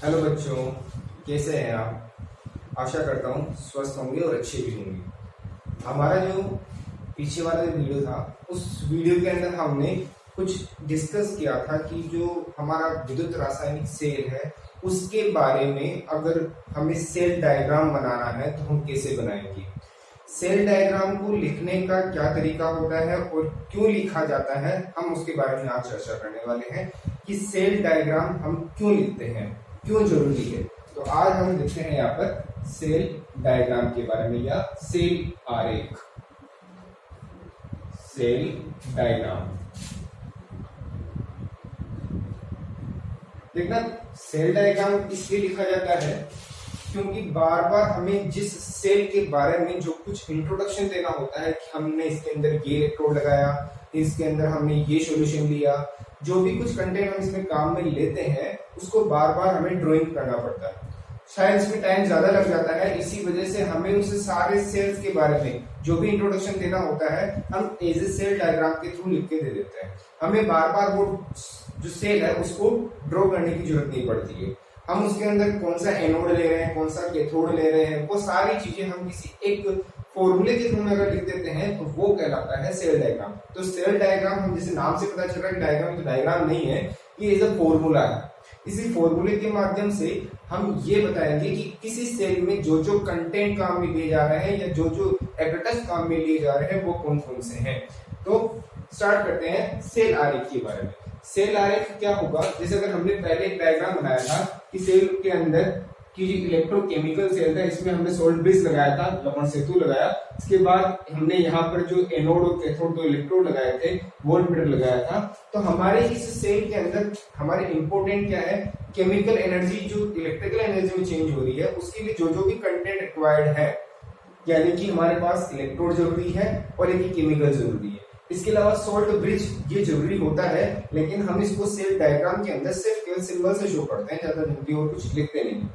Hello बच्चों, कैसे हैं आप। आशा करता हूँ स्वस्थ होंगे और अच्छे भी होंगे। हमारा जो पीछे वाला जो वीडियो था, उस वीडियो के अंदर हमने कुछ डिस्कस किया था कि जो हमारा विद्युत रासायनिक सेल है उसके बारे में अगर हमें सेल डायग्राम बनाना है तो हम कैसे बनाएंगे। सेल डायग्राम को लिखने का क्या तरीका होता है और क्यों लिखा जाता है, हम उसके बारे में आज चर्चा करने वाले हैं कि सेल डायग्राम हम क्यों लिखते हैं, क्यों जरूरी है। तो आज हम लिखते हैं यहाँ पर सेल डायग्राम के बारे में या सेल आरेख। सेल डायग्राम देखना, सेल डायग्राम इसलिए लिखा जाता है क्योंकि बार बार हमें जिस सेल के बारे में जो कुछ इंट्रोडक्शन देना होता है कि हमने इसके अंदर ये इलेक्ट्रोड लगाया, इसके अंदर हमने ये सॉल्यूशन लिया, जो भी कुछ कंटेंट हम इसमें काम में लेते हैं उसको बार बार हमें ड्राइंग करना पड़ता है। शायद इसमें टाइम ज्यादा लग जाता है, इसी वजह से हमें उस सारे सेल्स के बारे में जो भी इंट्रोडक्शन देना होता है हम एज ए सेल डायग्राम के थ्रू लिख के दे देते हैं। हमें बार बार वो जो सेल है उसको ड्रॉ करने की जरूरत नहीं पड़ती है। हम उसके अंदर कौन सा एनोड ले रहे हैं, कौन सा कैथोड ले रहे हैं, वो सारी चीजें हम किसी एक फॉर्मूले के थ्रू में अगर लिख देते हैं तो वो कहलाता है सेल डायग्राम। तो सेल डायग्राम हम जैसे नाम से पता चल रहा है डायग्राम, तो डायग्राम नहीं है, ये इज अ फॉर्मूला है। इसी फॉर्मूले के माध्यम से हम ये बताएंगे कि किसी सेल में जो जो कंटेंट काम में लिए जा रहे हैं या जो जो एपेटस काम में लिए जा रहे हैं वो कौन कौन से हैं। तो स्टार्ट करते हैं सेल आरेख के बारे में। सेल आरेख क्या होगा, जैसे अगर हमने पहले एक डायग्राम बनाया था कि सेल के अंदर की जो इलेक्ट्रोकेमिकल सेल था, इसमें हमने सोल्ट ब्रिज लगाया था, लवण सेतु लगाया। इसके बाद हमने यहाँ पर जो एनोड और कैथोड दो इलेक्ट्रोड लगाए थे, वोल्टमीटर लगाया था। तो हमारे इस सेल के अंदर हमारे इंपोर्टेंट क्या है, केमिकल एनर्जी जो इलेक्ट्रिकल एनर्जी में चेंज हो रही है उसके लिए जो जो भी कंटेंट रिक्वायर्ड है, यानी कि हमारे पास इलेक्ट्रोड जरूरी है और एक केमिकल जरूरी है। इसके अलावा सोल्ट ब्रिज ये जरूरी होता है, लेकिन हम इसको सेल डायग्राम के अंदर सिर्फ केवल सिंबल से शो करते हैं, ज्यादा जल्दी और कुछ लिखते नहीं।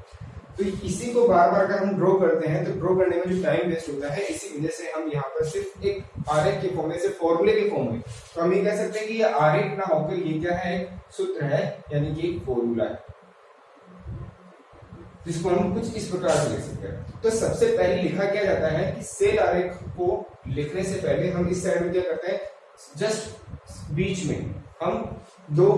तो इसी को बार बार अगर हम ड्रॉ करते हैं तो ड्रॉ करने में जो टाइम वेस्ट होता है, इसी वजह से हम यहाँ पर सिर्फ एक आरेख के फॉर्म में, सिर्फ फॉर्मूले के फॉर्म में, तो हम ये कह सकते हैं कि ये आरेख ना होकर ये क्या है, सूत्र है, यानी कि एक फॉर्मूला है जिसको हम कुछ इस प्रकार से लिख सकते हैं। तो सबसे पहले लिखा क्या जाता है कि सेल आरेख को लिखने से पहले हम इस साइड में क्या करते हैं, जस्ट बीच में हम दो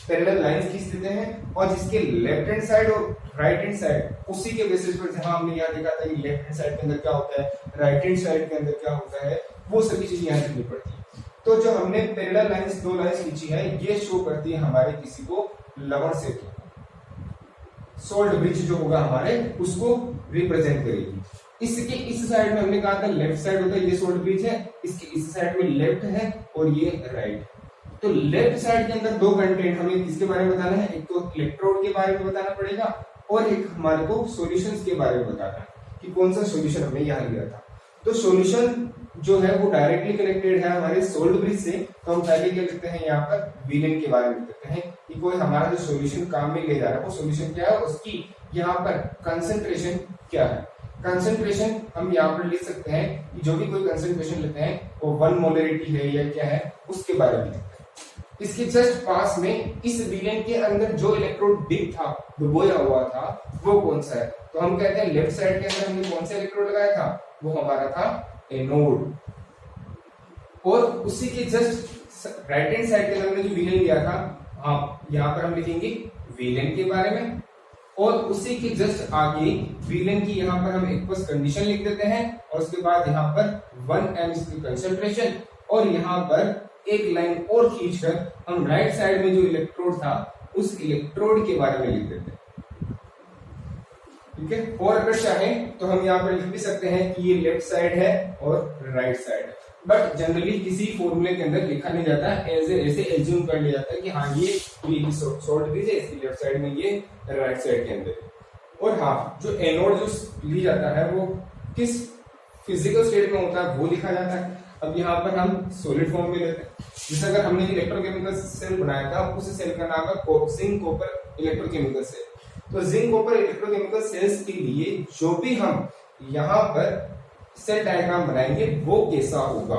पैरेलल लाइंस खींच देते हैं और जिसके लेफ्ट हैंड साइड और राइट हैंड साइड उसी के बेसिस पर, जहां हमने यहाँ देखा था कि लेफ्ट हैंड साइड के अंदर क्या होता है, राइट हैंड साइड के अंदर क्या होता है, वो सभी चीजें यहाँ लिखनी पड़ती है। तो जो हमने पैरेलल लाइंस दो लाइंस खींची है, ये शो करती है हमारे किसी को लवण सेतु, सोल्ट ब्रिज जो होगा हमारे उसको रिप्रेजेंट करेगी। इसके इस साइड में हमने कहा था लेफ्ट साइड होता है, ये सोल्ट ब्रिज है, इसके इस साइड में लेफ्ट है और ये राइट। तो लेफ्ट साइड के अंदर दो कंटेंट हमें किसके बारे में बताना है, एक तो इलेक्ट्रोड के बारे में बताना पड़ेगा और एक हमारे को सॉल्यूशंस के बारे में बताना है कि कौन सा सॉल्यूशन हमने यहाँ लिया था। तो सॉल्यूशन जो है वो डायरेक्टली कनेक्टेड है हमारे सोल्ट ब्रिज से, तो हम पहले क्या लिखते हैं यहाँ पर विलेन के बारे में लिखते हैं कि कोई हमारा जो सॉल्यूशन काम में ले जा रहा है वो सॉल्यूशन क्या है, उसकी यहाँ पर कंसंट्रेशन क्या है। कंसंट्रेशन हम यहाँ पर लिख सकते हैं कि जो भी कोई कंसंट्रेशन लेते हैं वो 1 मोलरिटी है या क्या है, उसके बारे में लिखते हैं। इसके जस्ट पास में इस विलेन के अंदर जो इलेक्ट्रोड डिप था, डुबोया हुआ था, वो कौन सा है, तो हम कहते हैं लेफ्ट साइड के अंदर हमने कौन सा इलेक्ट्रोड लगाया था, वो हमारा था एनोड। और उसी के जस्ट राइट हैंड साइड के अंदर हमने जो विलेन लिया था, यहाँ पर हम लिखेंगे विलेन के बारे में, और उसी के जस्ट आगे विलेन की यहाँ पर हम एक बस कंडीशन लिख देते हैं और उसके बाद यहाँ पर 1 m की कंसंट्रेशन, और यहाँ पर एक लाइन और खींचकर हम राइट साइड में जो इलेक्ट्रोड था उस इलेक्ट्रोड के बारे में लिख देते हैं। ठीक है, और अगर चाहें तो हम यहाँ पर लिख भी सकते हैं कि ये लेफ्ट साइड है और राइट साइड है, बट जनरली किसी फॉर्मूले के अंदर लिखा नहीं जाता है, ऐसे एज्यूम कर लिया जाता है कि हाँ ये सोल्ट ब्रिज है, इसकी लेफ्ट साइड में, ये राइट साइड के अंदर। और हाँ, जो एनोड जो ली जाता है वो किस फिजिकल स्टेट में होता है वो लिखा जाता है। अब यहाँ पर हम सॉलिड फॉर्म में लेते हैं, जैसे अगर हमने इलेक्ट्रोकेमिकल सेल बनाया था, उस सेल का नाम है जिंक कॉपर इलेक्ट्रोकेमिकल सेल। तो जिंक कॉपर इलेक्ट्रोकेमिकल सेल्स के लिए जो भी हम यहाँ पर सेल डायग्राम बनाएंगे वो कैसा होगा।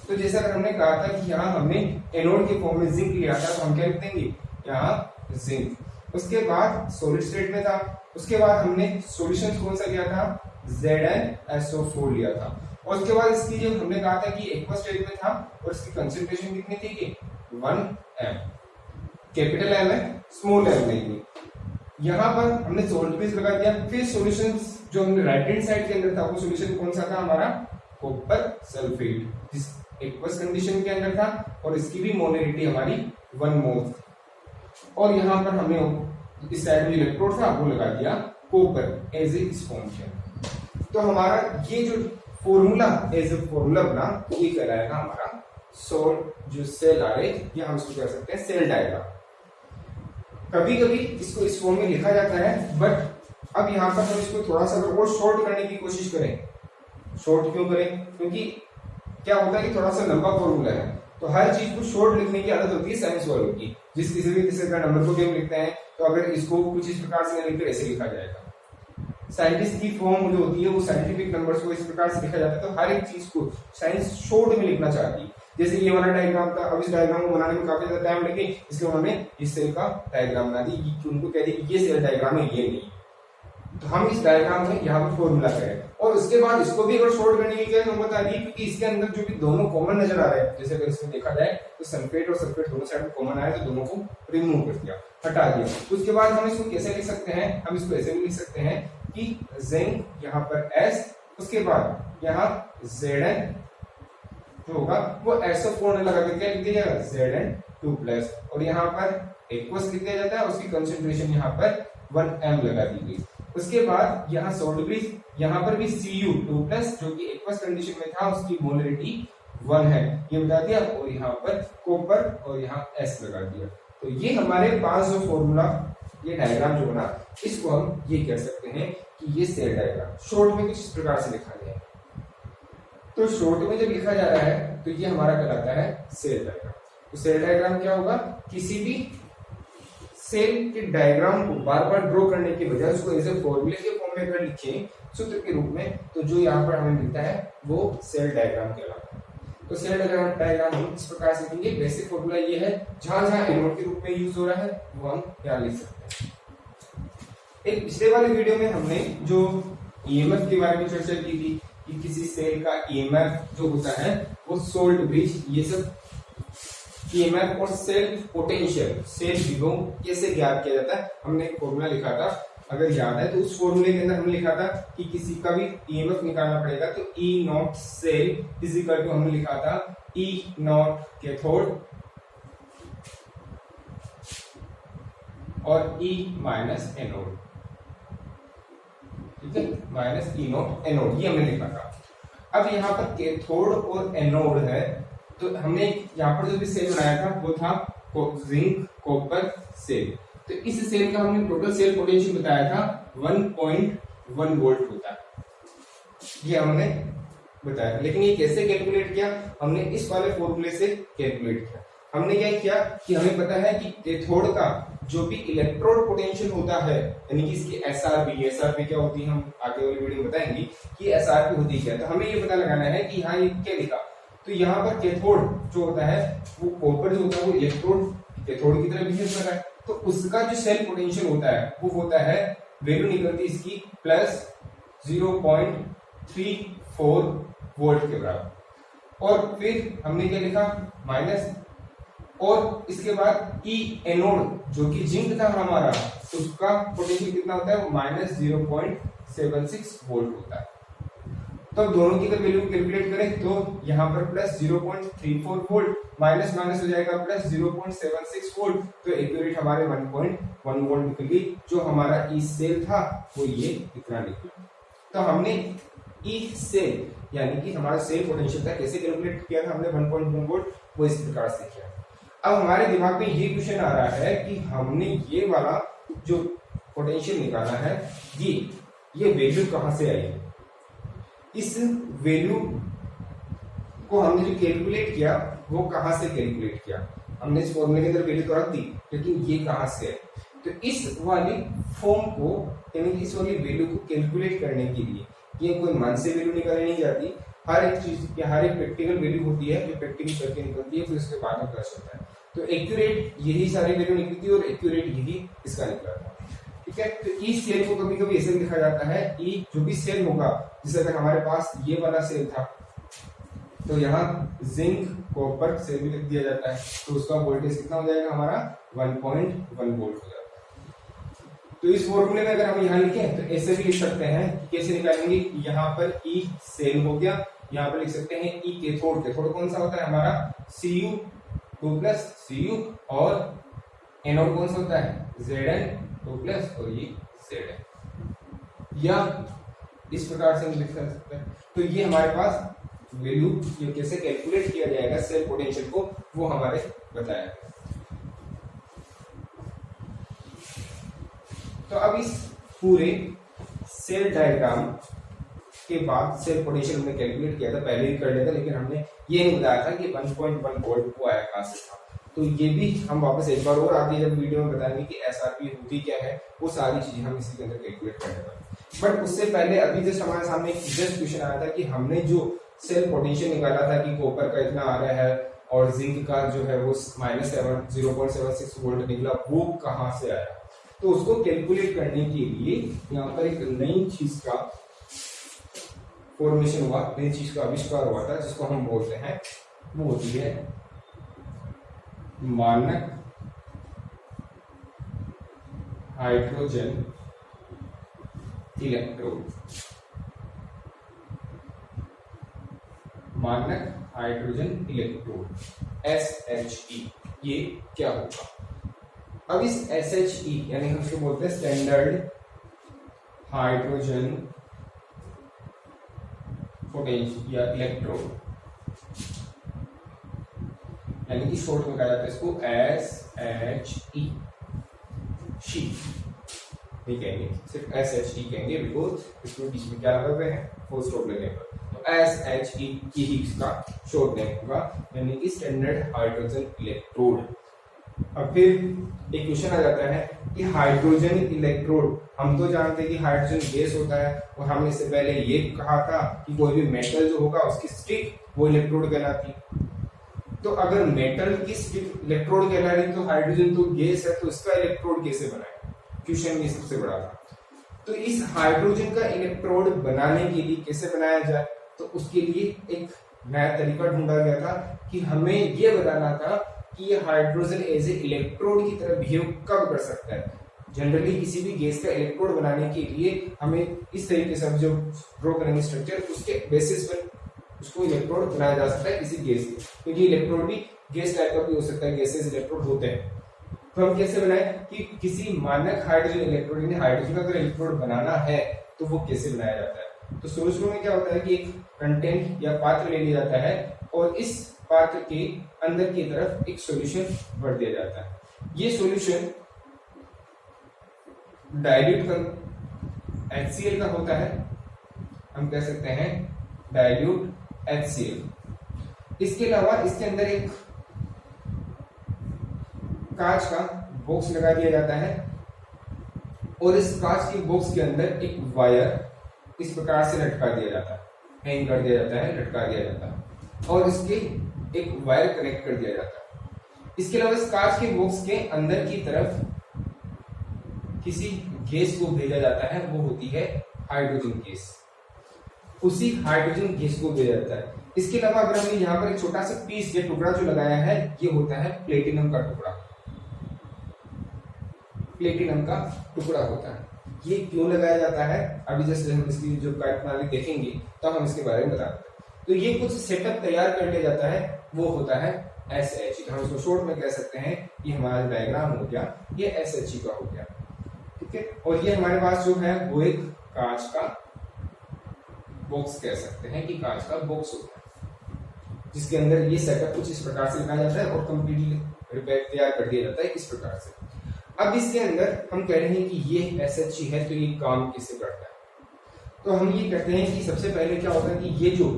तो जैसा अगर हमने कहा था कि यहाँ हमने एनोड के फॉर्म में जिंक लिया था, तो हम क्या लिख देंगे यहाँ जिंक। उसके बाद सॉलिड स्टेट में था, उसके बाद हमने सॉल्यूशन कौन सा लिया था, ZnSO4 लिया था, और उसके बाद इसकी जो हमने कहा था कि एक्वा स्टेट में था और इसकी कंसंट्रेशन कितनी थी कि 1 m, कैपिटल M है, स्मॉल m नहीं थी। यहाँ पर हमने सोल्ट बेस लगा दिया। फिर सॉल्यूशन जो हमने राइट हैंड साइड के अंदर था वो सॉल्यूशन कौन सा था हमारा, कॉपर सल्फेट, जिस एक्वस कंडीशन के अंदर था, और इसकी भी मोलरिटी हमारी 1 मोल। और यहाँ पर हमें इस साइड में इलेक्ट्रोड था वो लगा दिया कॉपर एज ए स्पॉन्ज। तो हमारा ये जो फॉर्मूला एज ए फॉर्मूला बना ये कहलाएगा हमारा सोल्ट जो सेल आरेख, या हम इसको कह सकते हैं सेल डायग्राम। कभी कभी इसको इस फॉर्म में लिखा जाता है, बट अब यहाँ पर हम इसको थोड़ा सा और शॉर्ट करने की कोशिश करें। शॉर्ट क्यों करें, क्योंकि क्या होता है कि थोड़ा सा लंबा फॉर्मूला है, तो हर चीज को शॉर्ट लिखने की आदत होती है साइंस वालों की। जिस किसी भी किसी का नंबर को भी हम लिखते हैं तो अगर इसको कुछ इस प्रकार से लिखकर ऐसे लिखा जाएगा। साइंटिस्ट की फॉर्म जो होती है वो साइंटिफिक नंबर्स को इस प्रकार से लिखा जाता है, तो हर एक चीज को साइंस शॉर्ट में लिखना चाहती है। जैसे ये वाला डायग्राम था, अब इस डायग्राम को बनाने में काफी ज्यादा टाइम लगे, इसलिए उन्होंने इस सेल का डायग्राम बना दी, उनको कह दी कि ये सेल डायग्राम है, ये नहीं। तो हम इस डायग्राम में यहाँ पर फॉर्मूला करें, और उसके बाद इसको भी अगर शॉर्ट करने की क्या नौबत आ रही है, क्योंकि इसके अंदर जो भी दोनों कॉमन नजर आ रहे हैं, जैसे अगर इसमें देखा जाए तो सल्फेट और सल्फेट दोनों साइड में कॉमन आए, तो दोनों को रिमूव कर दिया, हटा दिया। उसके बाद हम इसको कैसे लिख सकते हैं, हम इसको ऐसे भी लिख सकते हैं कि जिंक यहाँ पर S, उसके बाद यहाँ Zn जो होगा वो SO4 लगा करके लिख दिया जाएगा Zn2+, और यहाँ पर एक्वस लिख दिया जाता है, उसकी कंसंट्रेशन यहाँ पर 1 m लगा दी गई। उसके बाद यहाँ सॉल्ट ब्रिज, यहाँ पर भी Cu2+, जो कि एक्वस कंडीशन में था, उसकी मोलरिटी 1 है, ये बता दिया, और यहाँ पर कॉपर और यहाँ S लगा दिया। तो ये हमारे पास जो फॉर्मूला, ये डायग्राम जो बना, इसको हम ये कह सकते हैं कि ये सेल डायग्राम शॉर्ट में कुछ इस प्रकार से लिखा गया है। तो शॉर्ट में जब लिखा जा रहा है तो ये हमारा कहलाता है सेल डायग्राम। तो सेल डायग्राम क्या होगा, किसी भी सेल के डायग्राम को बार बार ड्रॉ करने के बजाय उसको ऐसे फॉर्मूले के फॉर्म में अगर लिखें सूत्र के रूप में, तो जो यहाँ पर हमें मिलता है वो सेल डायग्राम कहलाता है। तो सेल डायग्राम हम इस प्रकार से लिखेंगे। बेसिक फॉर्मूला ये है, जहां जहां एनोड के रूप में यूज हो रहा है वो हम यहाँ लिख सकते हैं। एक पिछले वाले वीडियो में हमने जो ईएमएफ के बारे में चर्चा की थी कि किसी सेल का ईएमएफ जो होता है वो सोल्ट ब्रिज, ये सब ईएमएफ और सेल पोटेंशियल, सेल विभव कैसे ज्ञात किया जाता है, हमने एक फॉर्मूला लिखा था, अगर याद है तो उस फॉर्मूले के अंदर हमने लिखा था कि किसी का भी ईएमएफ निकालना पड़ेगा तो E naught cell is equal to, हमने लिखा था E नॉट कैथोड और E माइनस एनोड, ठीक है, माइनस E नॉट एनोड, ये हमने लिखा था। अब यहाँ पर कैथोड और एनोड है, तो हमने यहाँ पर जो भी सेल बनाया था वो था जिंक कॉपर सेल। तो इस सेल का हमने टोटल सेल पोटेंशियल बताया था 1.1 वोल्ट होता है, ये हमने बताया। लेकिन ये कैसे कैलकुलेट किया, हमने इस वाले फॉर्मूले से कैलकुलेट किया। हमने क्या किया कि हमें पता है कि कैथोड का जो भी इलेक्ट्रोड पोटेंशियल होता है, यानी कि इसकी एसआरपी क्या होती है, हम आगे वाली वीडियो में बताएंगे कि एसआरपी होती है। तो हमें ये पता लगाना है कि यहाँ ये क्या लिखा, तो यहाँ पर कैथोड जो होता है वो कॉपर जो होता है वो इलेक्ट्रोड कैथोड की तरह बिहेव कर रहा है, तो उसका जो सेल पोटेंशियल होता है वो होता है, वैल्यू निकलती है इसकी प्लस 0.34 वोल्ट के बराबर। और फिर हमने क्या लिखा माइनस, और इसके बाद ई एनोड जो कि जिंक था हमारा, उसका पोटेंशियल कितना होता है, वो माइनस 0.76 वोल्ट होता है। तो दोनों की अगर वैल्यू कैलकुलेट करें तो यहाँ पर प्लस 0.34 वोल्ट माइनस माइनस हो जाएगा प्लस 0.76 वोल्ट, तो एक्यूरेट हमारे 1.1 वोल्ट निकल गई। जो हमारा ई सेल था वो ये इतना निकला। तो हमने ई सेल यानी कि हमारा सेल पोटेंशियल था कैसे कैलकुलेट किया था हमने 1.1 वोल्ट, वो इस प्रकार से किया। अब हमारे दिमाग में ये क्वेश्चन आ रहा है कि हमने ये वाला जो पोटेंशियल निकाला है ये वैल्यू कहां से आई, इस वैल्यू को हमने जो कैलकुलेट किया वो कहां से कैलकुलेट किया, हमने इस फॉर्मूले के अंदर वैल्यू तो रख दी, लेकिन ये कहां से है। तो इस वाली फॉर्म को यानी इस वाली वैल्यू को कैलकुलेट करने के लिए ये कोई मन से वैल्यू निकाली नहीं जाती, हर एक चीज की हर एक प्रैक्टिकल वैल्यू होती है जो प्रैक्टिकल करके निकलती है, फिर उसके बाद में प्लस होता है। तो एक्यूरेट यही सारी वैल्यू निकली थी और एक्यूरेट यही इसका निकला था। ठीक है, तो ई सेल को कभी कभी ऐसे लिखा जाता है, ई जो भी सेल होगा, जैसे अगर हमारे पास ये वाला सेल था तो यहाँ जिंक कॉपर सेल भी लिख दिया जाता है, तो उसका वोल्टेज कितना हो जाएगा हमारा 1.1 वोल्ट हो जाता है। तो इस फॉर्मूले में अगर हम यहाँ लिखें तो ऐसे भी लिख सकते हैं कि कैसे निकालेंगे, यहाँ पर ई सेल हो गया, यहाँ पर लिख सकते हैं ई कैथोड। कैथोड कौन सा होता है हमारा Cu2+ Cu, और एनोड कौन सा होता है Zn2+ और ये Zn, या इस प्रकार से हम लिख सकते हैं। तो ये हमारे पास वैल्यू ये कैसे कैलकुलेट किया जाएगा सेल पोटेंशियल को, वो हमारे बताया। तो अब इस पूरे सेल डायग्राम के बाद सेल पोटेंशियल हमने कैलकुलेट किया था, पहले ही कर लिया था, लेकिन हमने ये नहीं बताया था कि 1.1 वोल्ट को आया कहां से था। तो ये भी हम वापस एक बार और आगे जब वीडियो में बताएंगे कि एसआरपी होती क्या है, वो सारी चीजें हम इसी के अंदर कैलकुलेट करेंगे। बट उससे पहले अभी जस्ट हमारे सामने एक जस्ट क्वेश्चन आया था कि हमने जो सेल पोटेंशियल निकाला था कि कॉपर का इतना आ रहा है और जिंक का जो है वो -0.76 वोल्ट निकला, वो कहां से आया। तो उसको कैलकुलेट करने के लिए यहाँ पर एक नई चीज का फॉर्मेशन हुआ, नई चीज का आविष्कार हुआ था, जिसको हम बोलते हैं, वो होती है मानक हाइड्रोजन इलेक्ट्रोड। मानक हाइड्रोजन इलेक्ट्रोड SHE, ये क्या होगा। अब इस SHE यानी हम इसको बोलते हैं स्टैंडर्ड हाइड्रोजन पोटेंशियल या इलेक्ट्रोड, यानी कि शॉर्ट में कहा जाता है इसको SHE, शी नहीं कहेंगे, सिर्फ SHE कहेंगे, बिकॉज इसको बीच में क्या लगा हुए हैं, फुल स्टॉप लगे पर। तो SHE की ही इसका शॉर्ट नेम होगा, यानी कि स्टैंडर्ड हाइड्रोजन इलेक्ट्रोड। अब फिर एक क्वेश्चन आ जाता है कि हाइड्रोजन इलेक्ट्रोड, हम तो जानते हैं कि हाइड्रोजन गैस होता है, और हमने इससे पहले ये कहा था कि कोई भी मेटल जो होगा उसकी स्टिक वो इलेक्ट्रोड कहलाती। तो अगर मेटल की स्टिक इलेक्ट्रोड कहला रही तो हाइड्रोजन तो गैस है, तो इसका इलेक्ट्रोड कैसे बनाए, क्वेश्चन ये सबसे बड़ा था। तो इस हाइड्रोजन का इलेक्ट्रोड बनाने के लिए कैसे बनाया जाए, तो उसके लिए एक नया तरीका ढूंढा गया था कि हमें ये बताना था कि ये हाइड्रोजन एज ए इलेक्ट्रोड की तरह बिहेव कब कर सकता है। जनरली किसी भी गैस का इलेक्ट्रोड बनाने के लिए हमें इस तरीके से जो ड्रॉ करेंगे स्ट्रक्चर, उसके बेसिस पर उसको इलेक्ट्रोड बनाया जा सकता है किसी गैस के, क्योंकि इलेक्ट्रोड भी गैस टाइप का भी हो सकता है, गैसेस इलेक्ट्रोड होते हैं। तो हम कैसे बनाए कि किसी मानक हाइड्रोजन इलेक्ट्रोड, यानी हाइड्रोजन का अगर इलेक्ट्रोड बनाना है तो वो कैसे बनाया जाता है। तो शुरू में क्या होता है कि एक कंटेंट या पात्र ले लिया जाता है, और इस पात्र के अंदर की तरफ एक सॉल्यूशन भर दिया जाता है। ये सॉल्यूशन डाइल्यूट कर HCl का होता है, हम कह सकते हैं डाइल्यूट HCl। इसके अलावा इसके अंदर एक कांच का बॉक्स लगा दिया जाता है, और इस कांच के बॉक्स के अंदर एक वायर इस प्रकार से लटका दिया जाता है, हैंग कर दिया जाता है, लटका दिया जाता है, और इसके एक वायर कनेक्ट कर दिया जाता है। इसके अलावा इस कांच के बॉक्स के अंदर की तरफ किसी गैस को भेजा जाता है, वो होती है हाइड्रोजन गैस। उसी हाइड्रोजन गैस को भेजा जाता है। इसके अलावा अगर हमने यहाँ पर एक छोटा सा पीस या टुकड़ा जो लगाया है, ये होता है प्लेटिनम का टुकड़ा। प्लेटिनम का टुकड़ा होता है। ये क्यों लगाया जाता है, अभी जैसे हम इसकी जो कार्य प्रणाली देखेंगे तो हम इसके बारे में बताते हैं। तो ये कुछ सेटअप तैयार कर लिया जाता है, वो होता है SHE। हम इसको शॉर्ट में कह सकते हैं, ये हमारा डायग्राम हो गया, ये SHE का हो गया, ठीक है। और ये हमारे पास जो है वो एक कांच का बॉक्स कह सकते हैं, कि कांच का बॉक्स होता है, जिसके अंदर ये सेटअप कुछ इस प्रकार से लगाया जाता है और कंप्लीटली तैयार कर दिया जाता है इस प्रकार से। अब इसके अंदर हम कह रहे हैं कि ये SHE है, तो ये काम कैसे करता है। तो हम ये कहते हैं कि सबसे पहले क्या होता है कि ये जो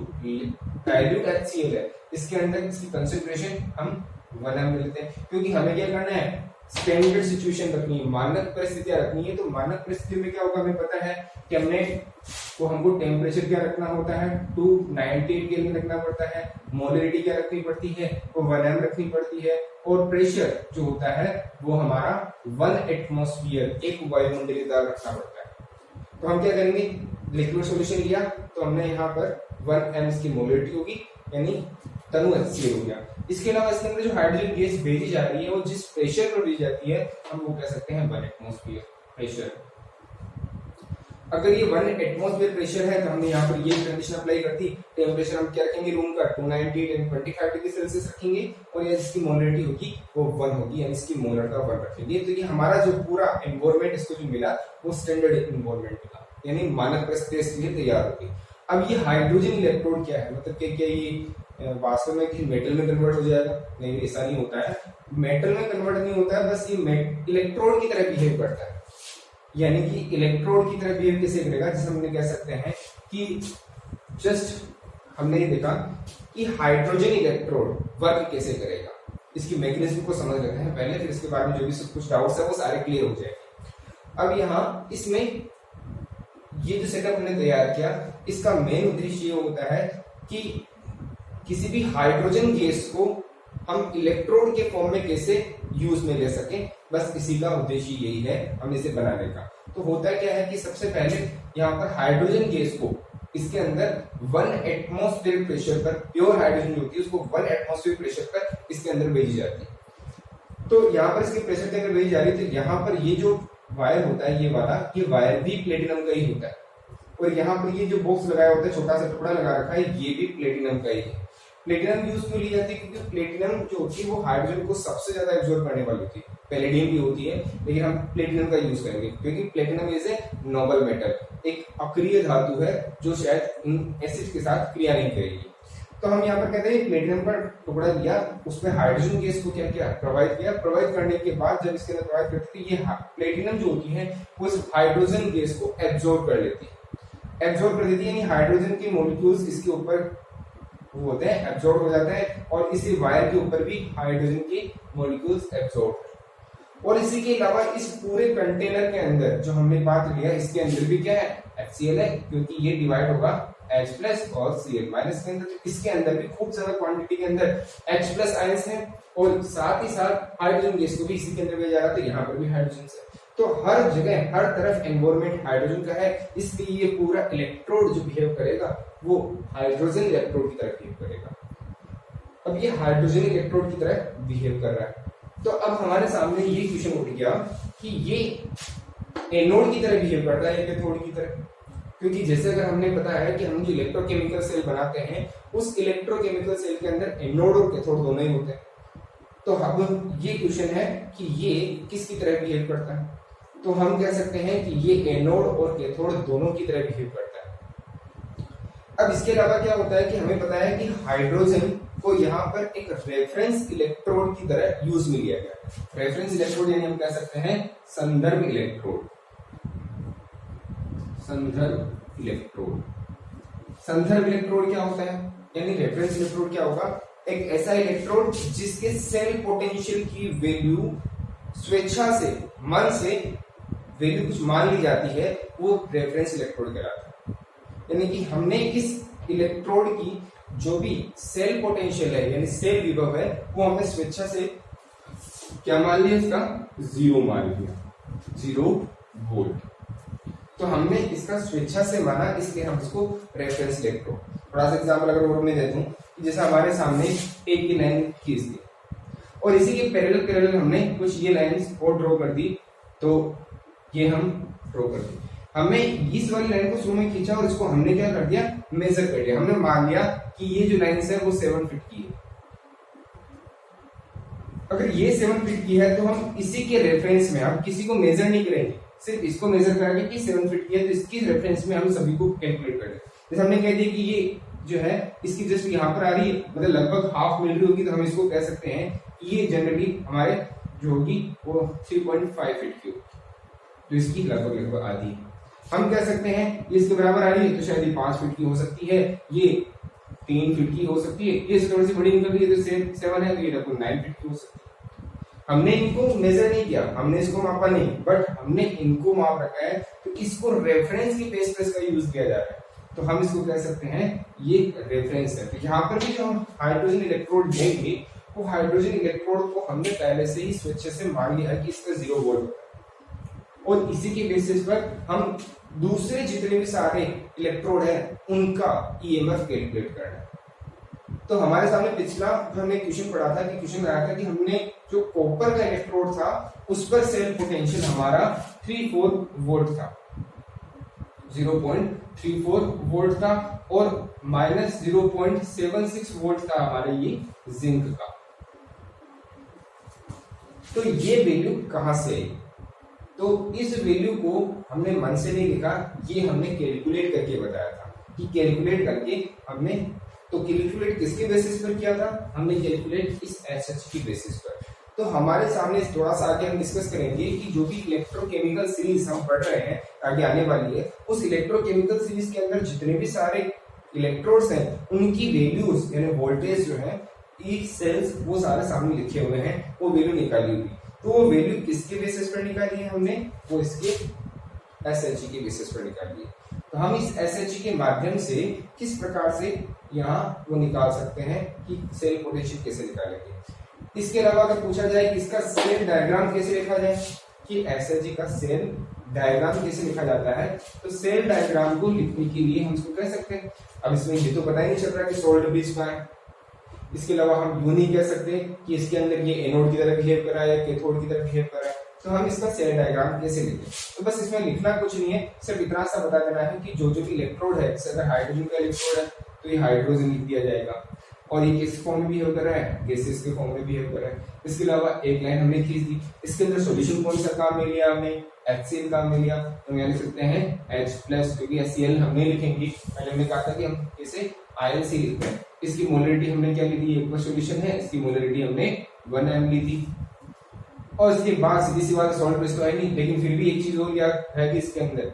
डाइल्यूट HCl है, इसके अंदर इसकी कंसेंट्रेशन हम 1 ml लेते हैं, क्योंकि हमें क्या करना है, स्टैंडर्ड सिचुएशन रखनी है, मानक परिस्थितियां रखनी है। तो मानक परिस्थितियों में क्या होगा, हमें पता है कि हमने को हमको टेम्परेचर क्या रखना होता है 298 केल्विन रखना पड़ता है, मोलरिटी क्या रखनी पड़ती है वो 1m रखनी पड़ती है, और प्रेशर जो होता है वो हमारा 1 एटमॉस्फेयर, एक वायुमंडलीय दाब रखना पड़ता है। तो हम क्या करेंगे, लिक्विड सॉल्यूशन लिया तो हमने यहाँ पर 1m की मोलरिटी होगी यानी तनु HCl हो गया। इसके अलावा इसके अंदर जो हाइड्रोजन गैस भेजी जा रही है वो जिस प्रेशर पर भेजी जाती है हम वो कह सकते हैं 1 एटमॉस्फेयर प्रेशर। अगर ये 1 एटमॉस्फेयर प्रेशर है तो हमने यहाँ पर ये कंडीशन अप्लाई कर दी, टेम्परेचर हम क्या रखेंगे रूम का 298 एंड 25 डिग्री सेल्सियस रखेंगे, और ये जिसकी मोलरिटी होगी वो 1 होगी यानी इसकी मोलर का 1 रखेंगे। तो ये हमारा जो पूरा एनवायरनमेंट इसको जो मिला वो स्टैंडर्ड एनवायरनमेंट मिला, यानी मानक परिस्थिति के लिए तैयार होगी। अब ये हाइड्रोजन इलेक्ट्रोड क्या है, मतलब क्या ये वास्तव में कि मेटल में कन्वर्ट हो जाएगा? नहीं, ऐसा नहीं होता है, मेटल में कन्वर्ट नहीं होता है, बस ये इलेक्ट्रोड की तरह बिहेव करता है। यानी कि इलेक्ट्रोड की तरह बिहेव कैसे करेगा, जिसे हमने कह सकते हैं कि जस्ट हमने ये देखा कि हाइड्रोजन इलेक्ट्रोड वर्क कैसे करेगा, इसकी मैकेनिज्म को समझ लेते हैं पहले, फिर इसके बारे में जो भी सब कुछ डाउट्स है वो सारे क्लियर हो जाएंगे। अब यहाँ इसमें ये जो सेटअप हमने तैयार किया इसका मेन उद्देश्य ये होता है कि किसी भी हाइड्रोजन गैस को हम इलेक्ट्रोड के फॉर्म में कैसे यूज में ले सकें, बस इसी का उद्देश्य यही है हम इसे बनाने का। तो होता क्या है कि सबसे पहले यहाँ पर हाइड्रोजन गैस को इसके अंदर 1 एटमॉस्फेयर प्रेशर पर, प्योर हाइड्रोजन जो होती है उसको 1 एटमॉस्फेयर प्रेशर पर इसके अंदर भेजी जाती है। तो यहाँ पर इसके प्रेशर के अंदर भेजी जा रही है, तो यहाँ पर ये जो वायर होता है ये वाला, ये वायर भी प्लेटिनम का ही होता है, और यहाँ पर ये जो बॉक्स लगाया होता है छोटा सा टुकड़ा लगा रखा है ये भी प्लेटिनम का ही है। प्लेटिनम यूज क्यों ली जाती है, क्योंकि प्लेटिनम जो होती है वो हाइड्रोजन को सबसे ज्यादा एब्जॉर्ब करने वाली होती है, पैलेडियम भी होती है लेकिन हम प्लेटिनम का यूज करेंगे क्योंकि platinum is a noble metal, एक अक्रिय धातु है जो शायद एसिड के साथ क्रिया नहीं करेगी। तो हम यहाँ पर कहते हैं प्लेटिनम का टुकड़ा लिया, उसमें हाइड्रोजन गैस को क्या किया, प्रोवाइड किया। प्रोवाइड करने के बाद जब इसके अंदर प्रोवाइड करती है, ये प्लेटिनम जो होती है वो इस हाइड्रोजन गैस को एब्जॉर्ब कर लेती है, एब्जॉर्ब कर देती है, यानी हाइड्रोजन के मॉलिक्यूल्स इसके ऊपर वो होते हैं, एब्जॉर्ब हो जाते हैं, और इसी वायर के ऊपर भी हाइड्रोजन के मॉलिक्यूल्स एब्जॉर्ब। और इसी के अलावा इस पूरे कंटेनर के अंदर जो हमने बात लिया इसके अंदर भी क्या है, HCl है, क्योंकि ये डिवाइड होगा H+ और Cl- के अंदर। इसके अंदर भी खूब ज्यादा क्वांटिटी के अंदर H+ आयंस है, और साथ ही साथ हाइड्रोजन गैस को भी इसी के अंदर भेजा जा रहा है, तो यहाँ पर भी हाइड्रोजन है। तो हर जगह हर तरफ एनवायरनमेंट हाइड्रोजन का है, इसलिए ये पूरा इलेक्ट्रोड जो बिहेव करेगा वो हाइड्रोजन इलेक्ट्रोड की तरह बिहेव करेगा। अब ये हाइड्रोजन इलेक्ट्रोड की तरह बिहेव कर रहा है, तो अब हमारे सामने ये क्वेश्चन उठ गया कि ये एनोड की तरह बिहेव कर रहा है या कैथोड की तरह, क्योंकि जैसे अगर हमने बताया कि हम जो इलेक्ट्रोकेमिकल सेल बनाते हैं उस इलेक्ट्रोकेमिकल सेल के अंदर एनोड और कैथोड दोनों ही होते हैं। तो अब ये क्वेश्चन है कि ये किसकी तरह बिहेव करता है, तो हम कह सकते हैं कि ये एनोड और कैथोड दोनों की तरह बिहेव करता है। अब इसके अलावा क्या होता है कि हमें पता है कि हाइड्रोजन को यहाँ पर एक रेफरेंस इलेक्ट्रोड की तरह यूज में लिया गया। रेफरेंस इलेक्ट्रोड यानी हम कह सकते हैं संदर्भ इलेक्ट्रोड, संदर्भ इलेक्ट्रोड। संदर्भ इलेक्ट्रोड क्या होता है, यानी रेफरेंस इलेक्ट्रोड क्या होगा, एक ऐसा इलेक्ट्रोड जिसके सेल पोटेंशियल की वैल्यू स्वेच्छा से, मन से वैल्यू कुछ मान ली जाती है, वो रेफरेंस इलेक्ट्रोड कहलाता है। यानी कि हमने इस इलेक्ट्रोड की जो भी सेल पोटेंशियल है यानी सेल विभव है वो हमने स्वेच्छा से क्या मान लिया, इसका 0 मान लिया, 0 वोल्ट। तो हमने इसका स्वेच्छा से माना, इसलिए हम इसको रेफरेंस इलेक्ट्रोड। थोड़ा सा एग्जाम्पल अगर और मैं दे दूं, जैसे हमारे सामने एक की लाइन खींच दी और इसी के पैरेलल हमने कुछ ये लाइंस और ड्रॉ कर दी, तो ये हम ड्रॉ कर दी। हमने इस वाली लाइन को शुरू में खींचा और इसको हमने क्या कर दिया, मेजर कर लिया। हमने मान लिया कि ये जो लाइंस है वो 7 फीट की है। अगर ये 7 फीट की है तो हम इसी के रेफरेंस में, हम किसी को मेजर नहीं करेंगे, सिर्फ इसको मेजर करेंगे कि 7 फीट की है, तो इसकी रेफरेंस में हम सभी को कैलकुलेट करेंगे। जैसे हमने कह दिया कि ये जो है इसकी जस्ट यहाँ पर आ रही है, मतलब लगभग हाफ मिल रही होगी, तो हम इसको कह सकते हैं कि ये जनरली हमारे जो होगी वो 3.5 फीट की होगी, तो इसकी लगभग आधी। हम कह सकते हैं ये इसके बराबर आ रही है, तो शायद ये 5 फीट की हो सकती है, ये 3 फीट की हो सकती है, ये थोड़ी सी बड़ी निकल रही है तो 7 है, तो ये लगभग 9 फीट की हो सकती है। हमने इनको मेजर नहीं किया, हमने इसको मापा नहीं, बट हमने इनको माप रखा है, तो इसको रेफरेंस की बेस पर इसका यूज किया जा रहा है, तो हम इसको कह सकते हैं ये रेफरेंस है। तो यहाँ पर भी जो हम हाइड्रोजन इलेक्ट्रोड देंगे, वो हाइड्रोजन इलेक्ट्रोड को हमने पहले से ही स्वेच्छा से मान लिया है कि इसका 0 वोल्ट है, और इसी के बेसिस पर हम दूसरे जितने भी सारे इलेक्ट्रोड है उनका ईएमएफ कैलकुलेट करना है। तो हमारे सामने पिछला जो हमने क्वेश्चन पढ़ा था, कि क्वेश्चन आया था कि हमने जो कॉपर का इलेक्ट्रोड था उस पर सेल पोटेंशियल हमारा 34 वोल्ट था, 0.34 वोल्ट था, और माइनस 0.76 वोल्ट था हमारे ये जिंक का। तो ये वैल्यू कहां से आई? तो इस वैल्यू को हमने मन से नहीं लिखा, ये हमने कैलकुलेट करके बताया था, कि कैलकुलेट करके हमने, तो कैलकुलेट किसके बेसिस पर किया था? हमने कैलकुलेट इस एसएच की बेसिस पर। तो हमारे सामने थोड़ा सा आगे हम डिस्कस करेंगे कि जो भी इलेक्ट्रोकेमिकल सीरीज हम पढ़ रहे हैं, आगे आने वाली है, उस इलेक्ट्रोकेमिकल सीरीज के अंदर जितने भी सारे इलेक्ट्रोड्स हैं उनकी वैल्यूज यानी वोल्टेज जो है ईच सेल्स, वो सारे सामने लिखे हुए हैं, वो वैल्यू निकाली हुई। तो वो वैल्यू किसके बेसिस पर निकाली है हमने? वो इसके एसएचजी के बेसिस पर निकाली है। तो हम इस एसएचजी के माध्यम से किस प्रकार से यहाँ वो निकाल सकते हैं कि सेल पोटेंशियल कैसे निकालेंगे। इसके अलावा अगर पूछा जाए कि इसका सेल डायग्राम कैसे लिखा जाए, कि एसएचजी का सेल डायग्राम कैसे लिखा जाता है, तो सेल डायग्राम को लिखने के लिए हम इसको कह सकते हैं, अब इसमें ये तो पता ही नहीं चल रहा कि सोल्ड ब्रिज का है। इसके अलावा हम यूं नहीं कह सकते कि इसके अंदर ये एनोड की तरह बिहेव कर रहा है या कैथोड की तरह बिहेव कर रहा है। तो हम इसका सेल डायग्राम कैसे लिखें? तो बस इसमें लिखना कुछ नहीं है, सिर्फ इतना सा बता देना है कि जो जो भी इलेक्ट्रोड है, जैसे अगर हाइड्रोजन का इलेक्ट्रोड है तो ये हाइड्रोजन लिख दिया जाएगा, और ये किस फॉर्म में बिहेव कर रहा है? गैसेस के फॉर्म में बिहेव कर रहा है। इसके अलावा एक लाइन हमने खींच दी, इसके अंदर सॉल्यूशन कौन सा काम में लिया हमने? HCl काम में लिया, तो हम यहाँ लिख सकते हैं H+, क्योंकि HCl हमने लिखेंगे, पहले हमने कहा था कि हम इसे आयन से लिखते हैं। इसकी मोलरिटी हमने क्या ली थी? एक बार सॉल्यूशन है, इसकी मोलरिटी हमने 1 m ली थी, और इसके बाद सीधी सी बात, सॉल्ट बेस तो है नहीं, लेकिन फिर भी एक चीज और याद रहेगी इसके अंदर,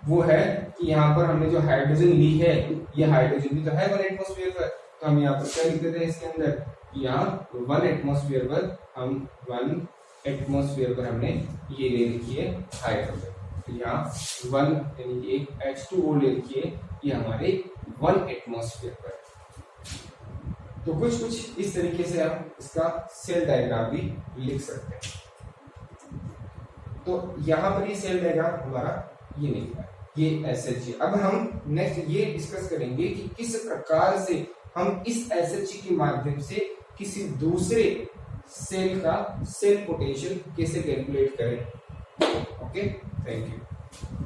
वो है कि यहाँ पर हमने जो हाइड्रोजन ली है, ये हाइड्रोजन भी तो है 1 एटमॉस्फेयर पर, तो हम यहाँ पर क्या लिख देते हैं इसके अंदर? यहाँ 1 एटमॉस्फेयर पर हम 1 एटमॉस्फेयर पर हमने ये ले लिखी है हाइड्रोजन, तो यहाँ 1 यानी कि एक H2O ले लिखी है, ये हमारे 1 एटमॉस्फेयर पर। तो कुछ कुछ इस तरीके से हम इसका सेल डायग्राम भी लिख सकते हैं। तो यहाँ पर ये सेल डायग्राम हमारा ये नहीं है, ये एसएचजी। अब हम नेक्स्ट ये डिस्कस करेंगे कि किस प्रकार से हम इस एसएचजी के माध्यम से किसी दूसरे सेल का सेल पोटेंशियल कैसे कैलकुलेट करें। Okay, thank you.